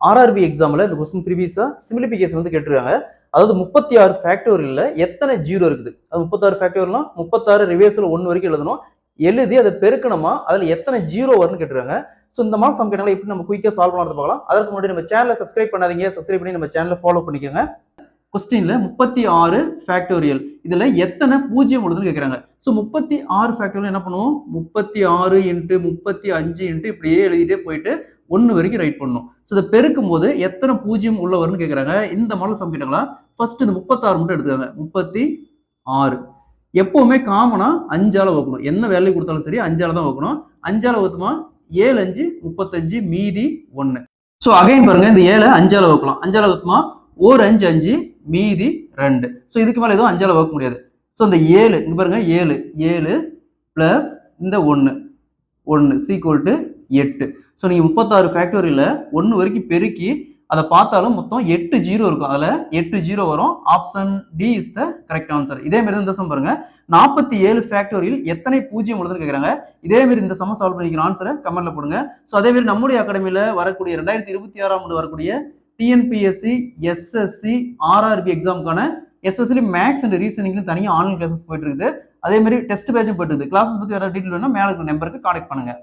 RRB எக்ஸாம்ல இந்த question ப்ரீவியஸா simplification வந்து கேட்டிருக்காங்க. அதாவது 36 ஃபேக்டோரியல்ல எத்தனை ஜீரோ இருக்குது? அது 36 ஃபேக்டோரியல்னா 36 ரிவர்ஸ்ல 1 வரைக்கும் எழுதணும். எழுதி அதை பெருக்கணுமா அதுல எத்தனை ஜீரோ வரும்னு கேட்டிருக்காங்க. ஸோ இந்த மாதிரி சம் கேட்டாங்களா எப்படி நம்ம குயிக்கா சால்வ் பண்ணுறது பார்க்கலாம். அதற்கு முன்னாடி நம்ம சேனலை சப்ஸ்கிரைப் பண்ணாதீங்க, சப்ஸ்கிரைப் பண்ணி நம்ம சேனலை ஃபாலோ பண்ணிக்கோங்க. கொஸ்டின்ல 36 ஃபேக்டோரியல் இதுல எத்தனை பூஜ்ஜியம் உள்ளதுன்னு கேட்கறாங்க. ஸோ 36 ஃபேக்டோரியல் என்ன பண்ணுவோம், 36 இன்ட்டு 35 இன்ட்டு இப்படியே எழுதிட்டே போயிட்டு 1 வரைக்கும் ரைட் பண்ணணும். ஸோ இதை பெருக்கும் போது எத்தனை பூஜ்ஜியம் உள்ள வரும்னு கேட்கறாங்க. இந்த மாடல் சம் கேட்டாங்களா ஃபர்ஸ்ட் இந்த 36 மட்டும் எடுத்துக்காங்க. 36 எப்பவுமே காமனா 5ஆல வகுக்கணும். என்ன வேல்யூ கொடுத்தாலும் சரி 5ஆல தான் வகுக்கணும். 5ஆல வகுத்துமா 7 5 35 மீதி 1. ஸோ அகைன் பாருங்க இந்த 7 5ஆல வகுக்கலாம். 5ஆல வகுத்துமா 1 5 5 மீதி 2. ஸோ இதுக்கு மேல எதுவும் 5ஆல வகுக்க முடியாது. ஸோ இந்த 7 இங்க பாருங்க 7 பிளஸ் இந்த 1 சீக்வல் டு 8. ஸோ நீங்க 36 ஃபேக்டோரியல்ல 1 வரைக்கும் பெருக்கி அதை பார்த்தாலும் மொத்தம் 8 ஜீரோ இருக்கும். அதுல 8 ஜீரோ வரும். Option D is the correct answer. இதே மாதிரி இந்த சம் பாருங்க 47 ஃபேக்டோரியல் எத்தனை பூஜ்ஜியம் உள்ளதுன்னு கேட்கறாங்க. இதே மாதிரி இந்த சம் சால்வ் பண்ணிக்கிற ஆன்சரை கமெண்ட்ல போடுங்க. ஸோ அதே மாதிரி நம்முடைய அகாடமியில வரக்கூடிய 2026ஆம் ஆண்டு வரக்கூடிய டிஎன்பிஎஸ்சி எஸ்எஸ்சி ஆர்ஆர்பி எக்ஸாமுக்கான எஸ்பெஷலி மேக்ஸ் அண்ட் ரீசனிங்னு தனியாக ஆன்லைன் கிளாஸஸ் போயிட்டு இருக்குது. அதே மாதிரி டெஸ்ட் பேட்சும் போயிட்டு இருக்குது. கிளாஸஸ் பத்தி வேற டீட்டெயில் வேணும்னா மேல இருக்கிற நம்பருக்கு கான்டாக்ட் பண்ணுங்க.